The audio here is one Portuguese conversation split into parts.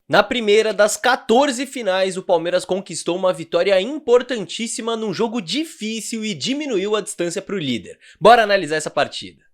Na primeira das 14 finais, o Palmeiras conquistou uma vitória importantíssima num jogo difícil e diminuiu a distância para o líder. Bora analisar essa partida.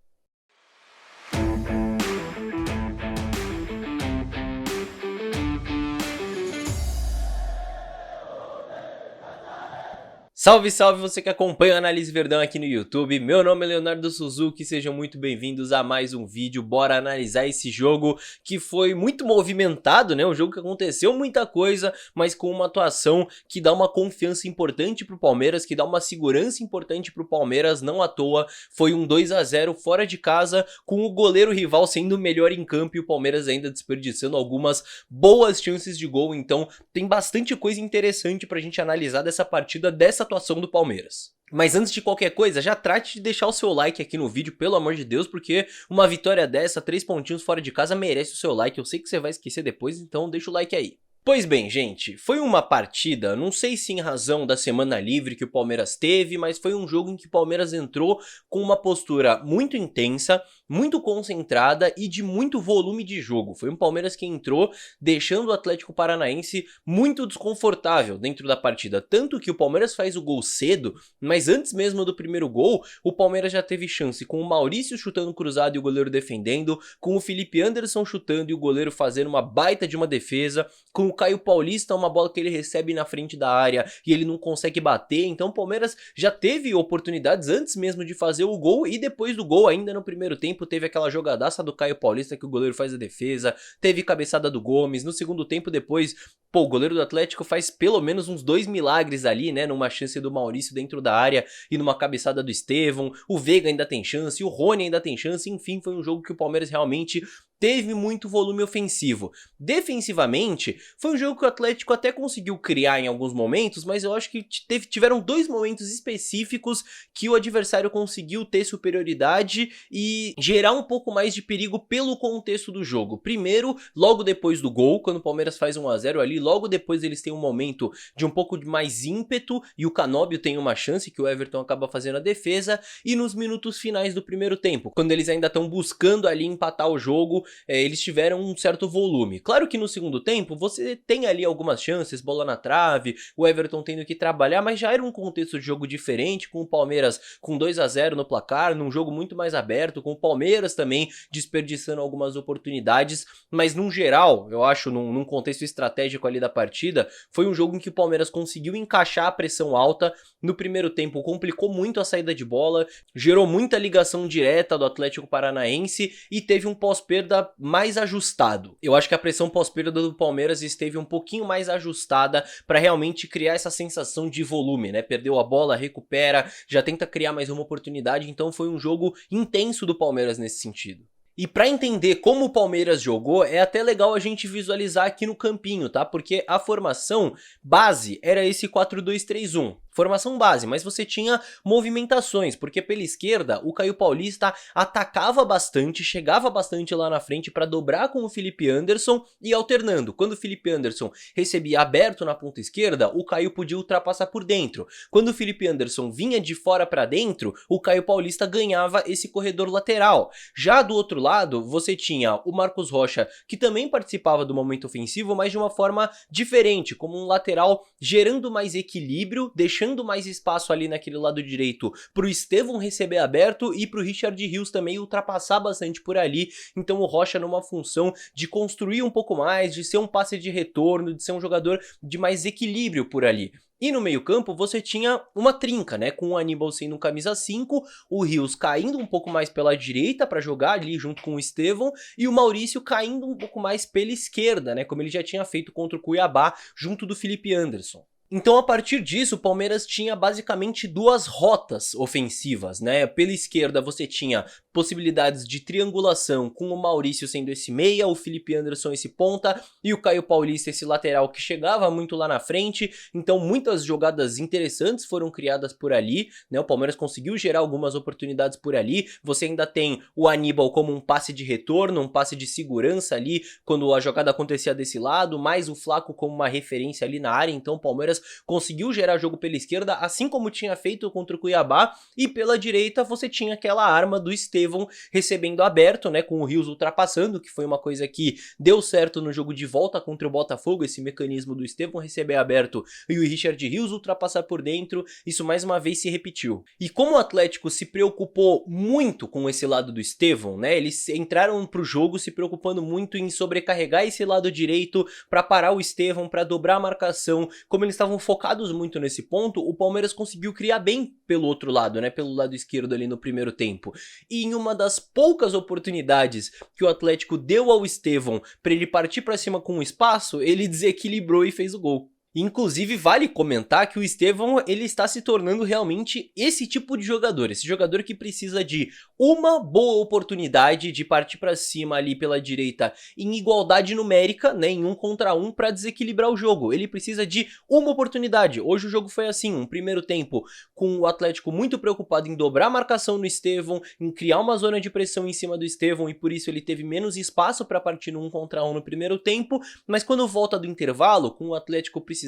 Salve, salve você que acompanha a Análise Verdão aqui no YouTube, meu nome é Leonardo Suzuki, sejam muito bem-vindos a mais um vídeo. Bora analisar esse jogo que foi muito movimentado, né, um jogo que aconteceu muita coisa, mas com uma atuação que dá uma confiança importante pro Palmeiras, que dá uma segurança importante pro Palmeiras, não à toa, foi um 2 a 0 fora de casa, com o goleiro rival sendo o melhor em campo e o Palmeiras ainda desperdiçando algumas boas chances de gol, então tem bastante coisa interessante pra gente analisar dessa partida, dessa atuação do Palmeiras. Mas antes de qualquer coisa, já trate de deixar o seu like aqui no vídeo, pelo amor de Deus, porque uma vitória dessa, 3 pontinhos fora de casa, merece o seu like. Eu sei que você vai esquecer depois, então deixa o like aí. Pois bem, gente, foi uma partida, não sei se em razão da semana livre que o Palmeiras teve, mas foi um jogo em que o Palmeiras entrou com uma postura muito intensa, muito concentrada e de muito volume de jogo. Foi um Palmeiras que entrou deixando o Atlético Paranaense muito desconfortável dentro da partida, tanto que o Palmeiras faz o gol cedo, mas antes mesmo do primeiro gol, o Palmeiras já teve chance com o Maurício chutando cruzado e o goleiro defendendo, com o Felipe Anderson chutando e o goleiro fazendo uma baita de uma defesa, com o Caio Paulista, uma bola que ele recebe na frente da área e ele não consegue bater, então o Palmeiras já teve oportunidades antes mesmo de fazer o gol e depois do gol ainda no primeiro tempo teve aquela jogadaça do Caio Paulista que o goleiro faz a defesa, teve cabeçada do Gomes, no segundo tempo depois, pô, o goleiro do Atlético faz pelo menos uns 2 milagres ali, né, numa chance do Maurício dentro da área e numa cabeçada do Estevão, o Veiga ainda tem chance, o Rony ainda tem chance, enfim, foi um jogo que o Palmeiras realmente teve muito volume ofensivo. Defensivamente, foi um jogo que o Atlético até conseguiu criar em alguns momentos, mas eu acho que tiveram dois momentos específicos que o adversário conseguiu ter superioridade e gerar um pouco mais de perigo pelo contexto do jogo. Primeiro, logo depois do gol, quando o Palmeiras faz 1 a 0 ali, logo depois eles têm um momento de um pouco de mais ímpeto e o Canóbio tem uma chance que o Everton acaba fazendo a defesa, e nos minutos finais do primeiro tempo, quando eles ainda estão buscando ali empatar o jogo, eles tiveram um certo volume. Claro que no segundo tempo você tem ali algumas chances, bola na trave, o Everton tendo que trabalhar, mas já era um contexto de jogo diferente, com o Palmeiras com 2 a 0 no placar, num jogo muito mais aberto, com o Palmeiras também desperdiçando algumas oportunidades, mas num geral, eu acho, num contexto estratégico ali da partida, foi um jogo em que o Palmeiras conseguiu encaixar a pressão alta. No primeiro tempo complicou muito a saída de bola, gerou muita ligação direta do Atlético Paranaense e teve um pós-perda mais ajustado. Eu acho que a pressão pós-perda do Palmeiras esteve um pouquinho mais ajustada para realmente criar essa sensação de volume, né? Perdeu a bola, recupera, já tenta criar mais uma oportunidade, então foi um jogo intenso do Palmeiras nesse sentido. E para entender como o Palmeiras jogou, é até legal a gente visualizar aqui no campinho, tá? Porque a formação base era esse 4-2-3-1. Formação base, mas você tinha movimentações, porque pela esquerda o Caio Paulista atacava bastante, chegava bastante lá na frente para dobrar com o Felipe Anderson e alternando. Quando o Felipe Anderson recebia aberto na ponta esquerda, o Caio podia ultrapassar por dentro. Quando o Felipe Anderson vinha de fora para dentro, o Caio Paulista ganhava esse corredor lateral. Já do outro lado, você tinha o Marcos Rocha, que também participava do momento ofensivo, mas de uma forma diferente, como um lateral gerando mais equilíbrio, deixando mais espaço ali naquele lado direito pro Estevão receber aberto e pro Richard Rios também ultrapassar bastante por ali. Então o Rocha numa função de construir um pouco mais, de ser um passe de retorno, de ser um jogador de mais equilíbrio por ali. E no meio campo você tinha uma trinca, né, com o Aníbal sendo um camisa 5, o Rios caindo um pouco mais pela direita para jogar ali junto com o Estevão, e o Maurício caindo um pouco mais pela esquerda, né, como ele já tinha feito contra o Cuiabá, junto do Felipe Anderson. Então a partir disso o Palmeiras tinha basicamente duas rotas ofensivas, né? Pela esquerda você tinha possibilidades de triangulação com o Maurício sendo esse meia, o Felipe Anderson esse ponta e o Caio Paulista esse lateral que chegava muito lá na frente. Então muitas jogadas interessantes foram criadas por ali, né? O Palmeiras conseguiu gerar algumas oportunidades por ali. Você ainda tem o Aníbal como um passe de retorno, um passe de segurança ali quando a jogada acontecia desse lado, mais o Flaco como uma referência ali na área. Então o Palmeiras conseguiu gerar jogo pela esquerda, assim como tinha feito contra o Cuiabá, e pela direita você tinha aquela arma do Estevão Estevão recebendo aberto, né, com o Rios ultrapassando, que foi uma coisa que deu certo no jogo de volta contra o Botafogo, esse mecanismo do Estevão receber aberto e o Richard Rios ultrapassar por dentro, isso mais uma vez se repetiu. E como o Atlético se preocupou muito com esse lado do Estevão, né, eles entraram pro jogo se preocupando muito em sobrecarregar esse lado direito para parar o Estevão, para dobrar a marcação. Como eles estavam focados muito nesse ponto, o Palmeiras conseguiu criar bem pelo outro lado, né, pelo lado esquerdo ali no primeiro tempo. E em uma das poucas oportunidades que o Atlético deu ao Estevão para ele partir para cima com o espaço, ele desequilibrou e fez o gol. Inclusive vale comentar que o Estevão ele está se tornando realmente esse tipo de jogador, esse jogador que precisa de uma boa oportunidade de partir para cima ali pela direita em igualdade numérica, né, em 1 contra 1 para desequilibrar o jogo. Ele precisa de uma oportunidade. Hoje o jogo foi assim, um primeiro tempo com o Atlético muito preocupado em dobrar a marcação no Estevão, em criar uma zona de pressão em cima do Estevão e por isso ele teve menos espaço para partir no 1 contra 1 no primeiro tempo, mas quando volta do intervalo, com o Atlético precisando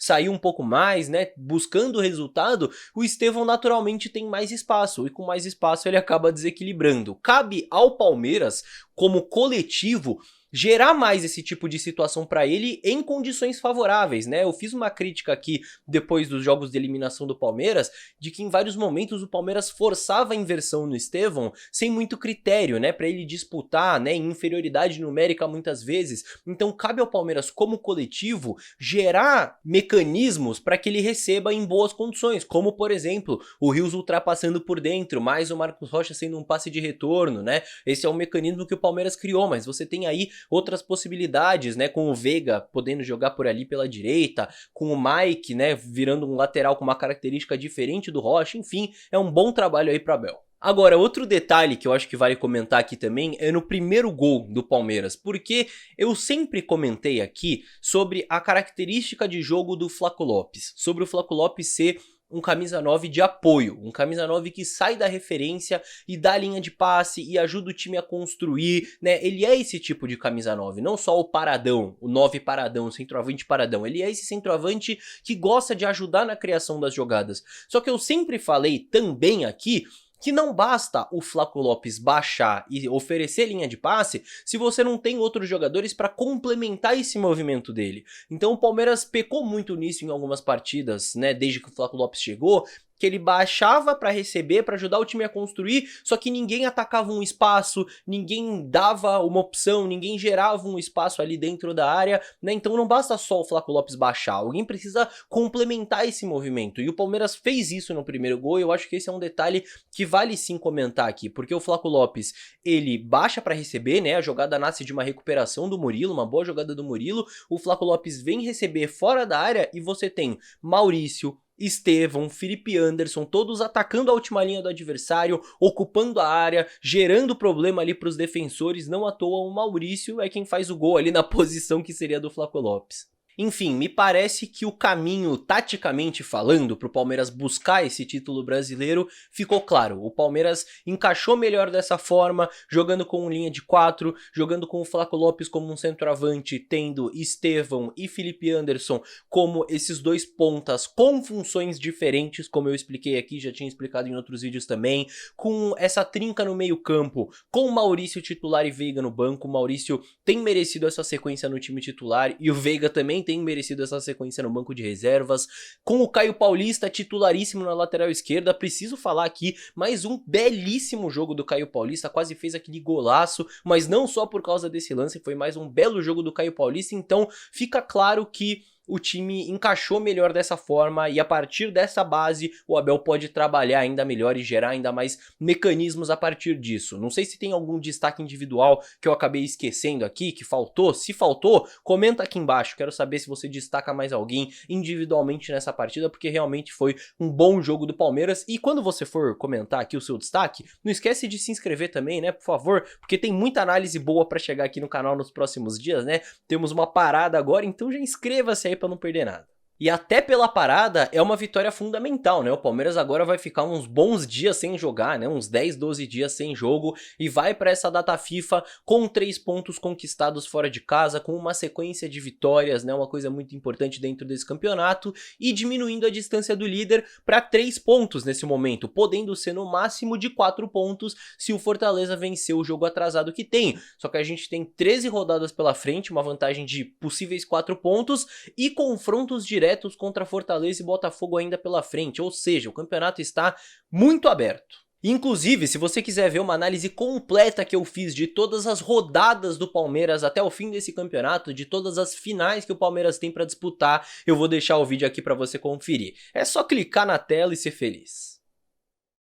sair um pouco mais, né, buscando o resultado, o Estevão naturalmente tem mais espaço e com mais espaço ele acaba desequilibrando. Cabe ao Palmeiras, como coletivo, gerar mais esse tipo de situação para ele em condições favoráveis, né? Eu fiz uma crítica aqui depois dos jogos de eliminação do Palmeiras, de que em vários momentos o Palmeiras forçava a inversão no Estevão sem muito critério, né? Para ele disputar, né? Em inferioridade numérica muitas vezes. Então cabe ao Palmeiras como coletivo gerar mecanismos para que ele receba em boas condições, como por exemplo o Rios ultrapassando por dentro, mais o Marcos Rocha sendo um passe de retorno, né? Esse é um mecanismo que o Palmeiras criou, mas você tem aí outras possibilidades, né, com o Veiga podendo jogar por ali pela direita, com o Mike, né, virando um lateral com uma característica diferente do Rocha, enfim, é um bom trabalho aí para Abel. Agora, outro detalhe que eu acho que vale comentar aqui também é no primeiro gol do Palmeiras, porque eu sempre comentei aqui sobre a característica de jogo do Flaco Lopes, sobre o Flaco Lopes ser um camisa 9 de apoio, um camisa 9 que sai da referência e dá a linha de passe e ajuda o time a construir, né? Ele é esse tipo de camisa 9, não só o paradão, o 9 paradão, o centroavante paradão, ele é esse centroavante que gosta de ajudar na criação das jogadas. Só que eu sempre falei também aqui que não basta o Flaco Lopes baixar e oferecer linha de passe se você não tem outros jogadores para complementar esse movimento dele. Então o Palmeiras pecou muito nisso em algumas partidas, né, desde que o Flaco Lopes chegou, que ele baixava para receber, para ajudar o time a construir, só que ninguém atacava um espaço, ninguém dava uma opção, ninguém gerava um espaço ali dentro da área, né? Então não basta só o Flaco Lopes baixar, alguém precisa complementar esse movimento, e o Palmeiras fez isso no primeiro gol, e eu acho que esse é um detalhe que vale sim comentar aqui, porque o Flaco Lopes, ele baixa para receber, né? A jogada nasce de uma recuperação do Murilo, uma boa jogada do Murilo, o Flaco Lopes vem receber fora da área, e você tem Maurício, Estevão, Felipe Anderson, todos atacando a última linha do adversário, ocupando a área, gerando problema ali para os defensores. Não à toa o Maurício é quem faz o gol ali na posição que seria do Flaco Lopes. Enfim, me parece que o caminho, taticamente falando, para o Palmeiras buscar esse título brasileiro ficou claro. O Palmeiras encaixou melhor dessa forma, jogando com linha de 4, jogando com o Flaco Lopes como um centroavante, tendo Estevão e Felipe Anderson como esses dois pontas com funções diferentes, como eu expliquei aqui, já tinha explicado em outros vídeos também, com essa trinca no meio campo, com o Maurício titular e Veiga no banco. O Maurício tem merecido essa sequência no time titular e o Veiga também tem merecido essa sequência no banco de reservas, com o Caio Paulista titularíssimo na lateral esquerda. Preciso falar aqui, mais um belíssimo jogo do Caio Paulista, quase fez aquele golaço, mas não só por causa desse lance, foi mais um belo jogo do Caio Paulista. Então fica claro que o time encaixou melhor dessa forma e a partir dessa base o Abel pode trabalhar ainda melhor e gerar ainda mais mecanismos a partir disso. Não sei se tem algum destaque individual que eu acabei esquecendo aqui, que faltou. Se faltou, comenta aqui embaixo, quero saber se você destaca mais alguém individualmente nessa partida, porque realmente foi um bom jogo do Palmeiras. E quando você for comentar aqui o seu destaque, não esquece de se inscrever também, né, por favor, porque tem muita análise boa pra chegar aqui no canal nos próximos dias, né. Temos uma parada agora, então já inscreva-se aí pra não perder nada. E até pela parada é uma vitória fundamental, né? O Palmeiras agora vai ficar uns bons dias sem jogar, né? Uns 10, 12 dias sem jogo e vai para essa data FIFA com 3 pontos conquistados fora de casa, com uma sequência de vitórias, né? Uma coisa muito importante dentro desse campeonato e diminuindo a distância do líder para 3 pontos nesse momento, podendo ser no máximo de 4 pontos se o Fortaleza vencer o jogo atrasado que tem. Só que a gente tem 13 rodadas pela frente, uma vantagem de possíveis 4 pontos e confrontos diretos contra Fortaleza e Botafogo ainda pela frente, ou seja, o campeonato está muito aberto. Inclusive, se você quiser ver uma análise completa que eu fiz de todas as rodadas do Palmeiras até o fim desse campeonato, de todas as finais que o Palmeiras tem para disputar, eu vou deixar o vídeo aqui para você conferir. É só clicar na tela e ser feliz.